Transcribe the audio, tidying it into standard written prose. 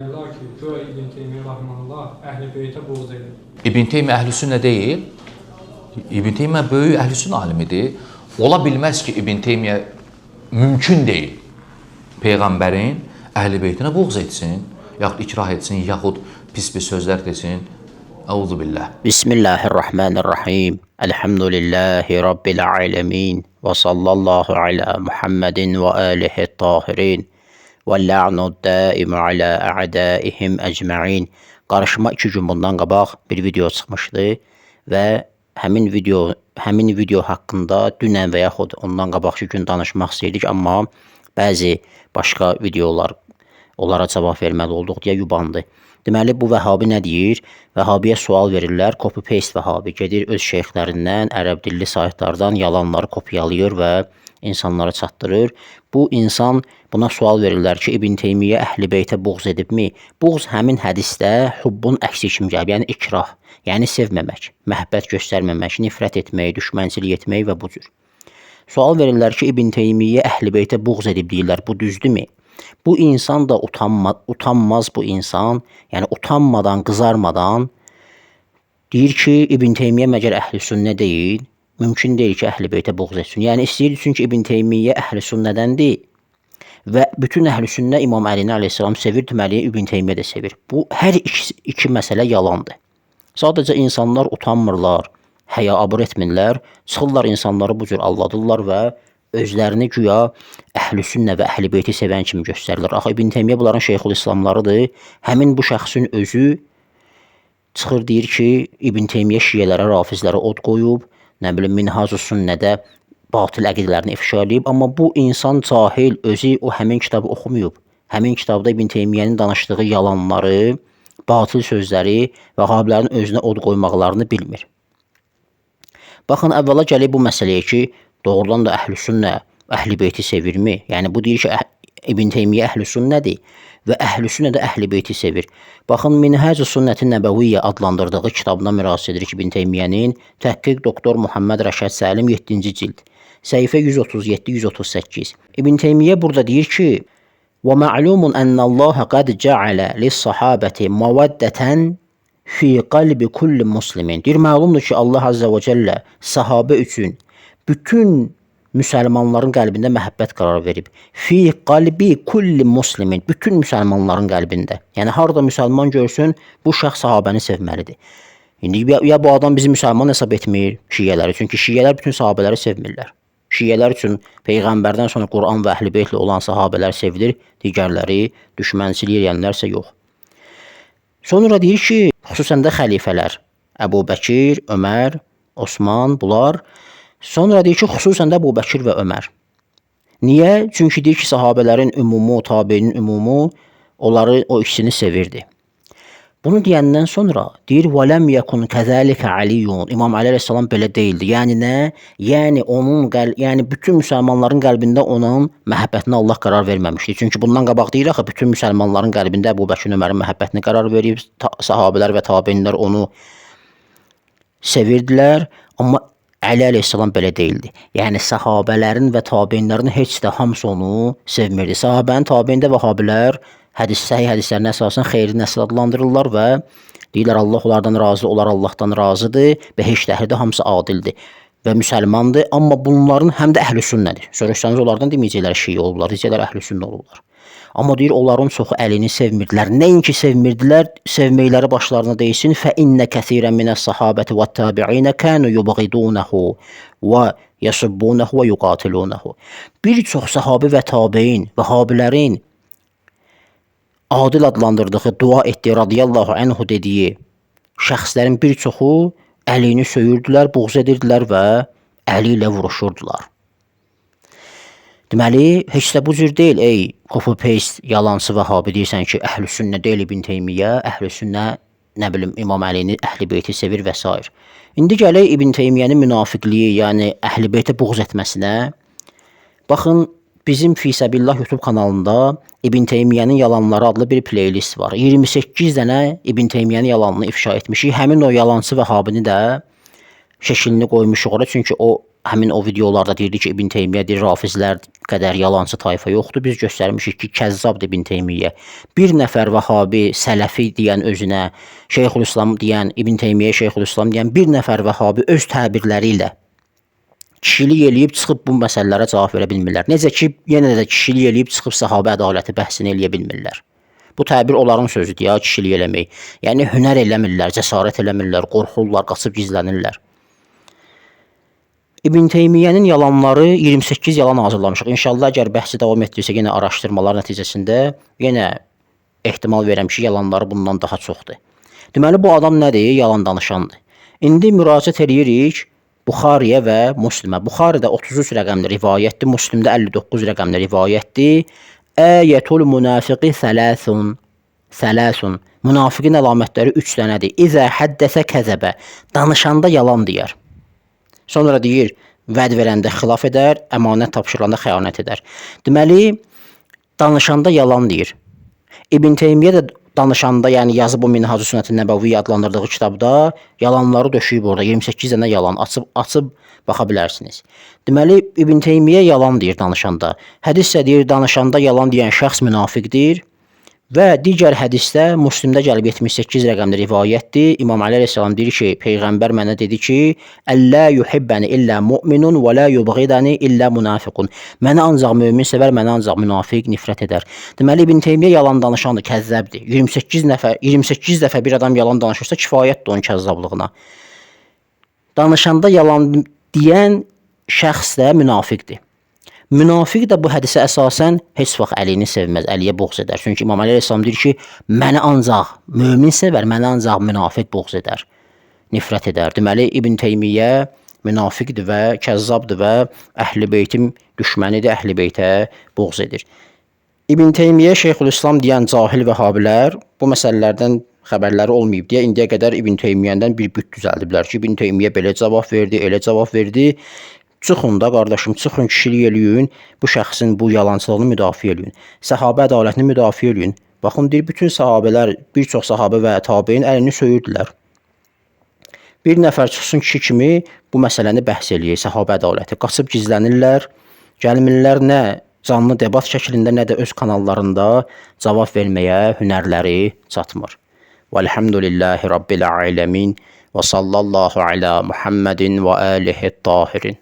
Deyirlər ki, güya İbn Teymiyyə rahmanullah Əhl-i Beytə buğz edir. İbn Teymiyyə Əhlüsünnə deyil. İbn Teymiyyə böyük Əhlüsünnə alimidir. Ola bilməz ki, İbn Teymiyyə mümkün deyil. Peyğəmbərin Əhl-i Beytinə buğz etsin, yaxud ikrah etsin, yaxud pis bir sözlər desin. Əuzu billah. Bismillahirrahmanirrahim. Elhamdülillahi Rabbil alemin. Və sallallahu ala Muhammedin və alihi tahirin. Və la'nud daimu ala a'daihim ecma'in. Qarşıma 2 gün bundan qabaq bir video çıxmışdı və həmin video haqqında dünən və yaxud ondan qabaqki gün danışmaq istəyirdik, amma bəzi başqa videolar onlara cavab verməli olduq deyə yubandı. Deməli, bu vəhabi nə deyir? Vəhabiyə sual verirlər, copy-paste vəhabi. Gedir öz şeyxlərindən, ərəb dilli saytlardan yalanları kopyalayır və insanlara çatdırır. Bu insan, buna sual verirlər ki, İbn Teymiyyə Əhl-i Beytə buğz edibmi? Buğz həmin hədisdə hubbun əksi kimi gəlib, yəni ikrah, yəni sevməmək, məhəbbət göstərməmək, nifrət etmək, düşmənçilik etmək və bu cür. Sual verirlər ki, İbn Teymiyyə Əhl-i Beytə buğz edib deyirlər, bu düzdürmü? Bu insan da utanmaz bu insan, yəni utanmadan, qızarmadan deyir ki, İbn Teymiyyə məgər Əhl-i Sünnə deyil, mümkün deyil ki, Əhl-i Beytə buğz etsin. Yəni istəyir çünki İbn Teymiyyə Əhl-i Sünnədəndir və bütün Əhl-i Sünnə İmam Əlini əleyhissalam sevir, deməli İbn Teymiyyə də sevir. Bu hər iki məsələ yalandır. Sadəcə insanlar utanmırlar, həya abır etmirlər, çıxırlar insanları bu cür aldadırlar və özlərini güya Əhl-i Sünnə və Əhl-i Beyti sevən kimi göstərirlər. Axı İbn Teymiyyə bunların Şeyxülislamlarıdır. Həmin bu şəxsin özü çıxır deyir ki, İbn Teymiyyə şiyələrə, rafizlərə od qoyub, nə bilim Minhacus Sünnədə batil əqidələrini ifşa edib, amma bu insan cahil, özü o həmin kitabı oxumayıb. Həmin kitabda İbn Teymiyyənin danışdığı yalanları, batil sözləri vəhabilərin özünə od qoymaqlarını bilmir. Baxın, əvvəla gəlib bu məsələyə ki, doğrudan da Əhl-i Sünnə Əhl-i Beyti sevirmi? Yəni bu deyir ki, İbn Teymiyyə Əhl-i Sünnədir və Əhl-i Sünnə də Əhl-i Beyti sevir. Baxın, Minhacus Sünnəti Nəbəviyyə adlandırdığı kitabına müraciət edir İbn Teymiyyənin təhqiq doktor Muhammed Rəşad Səlim 7-ci cild, səhifə 137-138. İbn Teymiyyə burada deyir ki, وَمَعْلُومٌ أَنَّ اللّٰهَ قَدْ جَعَلَ لِلصَّحَابَةِ مَوَدَّةً fi qalbi kulli muslimin. Deyir, məlumdur ki, Allah Azza və Cəllə sahabə üçün bütün müsəlmanların qəlbində məhəbbət qərar verib. Fi qalbi kulli muslimin. Bütün müsəlmanların qəlbində. Yəni, harada müsəlman görsün, bu şəxs sahabəni sevməlidir. İndi ya bu adam bizi müsəlman hesab etmir, şiyələri. Çünki şiyələr bütün sahabələri sevmirlər. Şiyələr üçün Peyğəmbərdən sonra Quran və Əhl-i Beytlə olan sahabələr sevilir, digərləri düşmənçilik edənlərsə yox. Sonra deyir ki, xüsusən də xəlifələr, Əbu Bəkir, Ömər, Osman, bunlar. Sonra deyir ki, xüsusən də Əbu Bəkir və Ömər. Niyə? Çünki deyir ki, sahabələrin ümumu, tabiinin ümumu onları, o ikisini sevirdi. Bunu deyəndən sonra deyir, وَلَمْ يَكُنْ كَذَٰلِكَ عَلِيٌّ. İmam Əli əleyhissalam belə deyildi. Yəni nə? Yəni bütün müsəlmanların qəlbində onun məhəbbətini Allah qərar verməmişdi. Çünki bundan qabaq deyir axı, bütün müsəlmanların qəlbində Əbu Bəkir Ömərin məhəbbətini qərar verib, sahabələr və tabeinlər onu sevirdilər, amma Əli əleyhissalam belə deyildi. Yəni sahabələrin və tabeinlərin heç də hamısı onu sevmirdi. Sahabənin tabeyində vəhabilər səhih hədislərin əsasən xeyri nəsil adlandırırlar və deyirlər Allah onlardan razı, onlar Allahdan razıdır və heç də hamısı adildir və müsəlmandır, amma bunların həm də Əhl-i Sünnədir. Soruşsanız onlardan deməyəcəklər şiə olublar, deyəcəklər Əhl-i Sünnə olublar. Amma deyir, onların çoxu Əlini sevmirdilər. Nəinki sevmirdilər, sevməkləri başlarına deyilsin. فَإِنَّ كَثِيرًا مِنَ الصَّحَابَةِ وَالتَّابِعِينَ كَانُوا يُبْغِضُونَهُ وَيَسُبُّونَهُ وَيُقَاتِلُونَهُ. Bir çox sahabi və tabein, vəhabilərin adil adlandırdığı, dua etdiyi, radiyallahu anhu dediyi şəxslərin bir çoxu Əlini söyürdülər, buğz edirdilər və Əli ilə vuruşurdular. Deməli, heç də bu cür deyil, ey copy-paste yalansı vəhabi deyirsən ki, Əhl-i Sünnə deyil İbn Teymiyyə, Əhl-i Sünnə, nə bilim, İmam Əlini, Əhl-i Beyti sevir və s. İndi gələk İbn Teymiyyənin münafiqliyi, yəni Əhl-i Beytə buğz etməsinə. Baxın, bizim Fisəbillah YouTube kanalında İbn Teymiyyənin yalanları adlı bir playlist var. 28 dənə İbn Teymiyyənin yalanını ifşa etmişik. Həmin o yalancı vəhabini də şəklini qoymuşuq ora. Çünki o həmin o videolarda deyirdi ki, İbn Teymiyyə deyir, rafizlər qədər yalancı tayfa yoxdur. Biz göstərmişik ki, kəzzabdır İbn Teymiyyə. Bir nəfər Vəhabi, Sələfi deyən özünə, Şeyxülislam deyən, İbn Teymiyyə Şeyxülislam deyən bir nəfər Vəhabi öz təbirləri ilə kişilik eləyib çıxıb bu məsələlərə cavab verə bilmirlər. Necə ki, yenə də kişilik eləyib çıxıb səhabə ədaləti bəhsini eləyə bilmirlər. Bu təbir onların sözüdür ya, kişilik eləmək. Yəni hünər eləmirlər, cəsarət eləmirlər, qorxurlar, qaçıb gizlənirlər. İbn Teymiyyənin yalanları 28 yalan hazırlamışıq. İnşallah əgər bəhsi davam etdirsə yenə araşdırmalar nəticəsində yenə ehtimal verəm ki, yalanları bundan daha çoxdur. Deməli bu adam nədir? Yalan danışandır. İndi müraciət edirik Buxariyə və Müslimə. Buxaridə 33 rəqəmli rivayətdir, Müslimdə 59 rəqəmli rivayətdir. Əyətul münafiqi sələsun. Münafiqin əlamətləri 3 dənədir. İzə həddəsə kəzəbə. Danışanda yalan deyər. Sonra deyir, vəd verəndə xilaf edər, əmanət tapşırılanda xəyanət edər. Deməli, danışanda yalan deyir. İbn Teymiyyə də danışanda, yəni yazıb o Minhacü Sünnətin Nəbəvi adlandırdığı kitabda yalanları döşüyüb orada. 28 dənə yalan açıb baxa bilərsiniz. Deməli, İbn Teymiyyə yalan deyir danışanda. Hədissə deyir, danışanda yalan deyən şəxs münafiqdir. Və digər hədisdə Müslimdə gəlib 78 rəqəmli rivayətdir. İmam Əli əleyhissalam deyir ki, Peyğəmbər mənə dedi ki, "Əllə yuhibbəni illə mu'minun və la yubghidani illə munafiqun." Məni ancaq mömin sevər, məni ancaq münafiq nifrət edər. Deməli İbn Teymiyyə yalan danışandır, kəzzəbdir. 28 dəfə bir adam yalan danışırsa kifayətdir onun kəzzablığına. Danışanda yalan deyən şəxs də münafiqdir. Münafiq də bu hədisə əsasən heç vaxt Əlini sevməz, Əliyə buğz edər. Çünki İmam Əli əleyhissalam deyir ki, məni ancaq mömin sevər, məni ancaq münafiq buğz edər, nifrət edər. Deməli İbn Teymiyyə münafiqdir və kəzzabdır və Əhl-i Beytin düşmənidir, Əhl-i Beytə buğz edir. İbn Teymiyyə Şeyxülislam deyən cahil vəhabilər bu məsələlərdən xəbərləri olmayıb deyə indiyə qədər İbn Teymiyyədən bir büt düzəldiblər ki, İbn Teymiyyə belə cavab verdi, elə cavab verdi. Çıxın da qardaşım, çıxın kişilik eləyin, bu şəxsin bu yalançılığını müdafiə eləyin. Səhabə ədalətini müdafiə eləyin. Baxın, deyir, bütün sahabələr, bir çox sahabə və tabein əlini söyürdülər. Bir nəfər çıxsın kişi kimi bu məsələni bəhs eləyir, səhabə ədaləti. Qaçıb gizlənirlər, gəlmirlər nə canlı debat şəklində, nə də öz kanallarında cavab verməyə hünərləri çatmır. Vəlhamdülillahi Rabbil aləmin və sallallahu alə Muhammedin və alihi tahirin.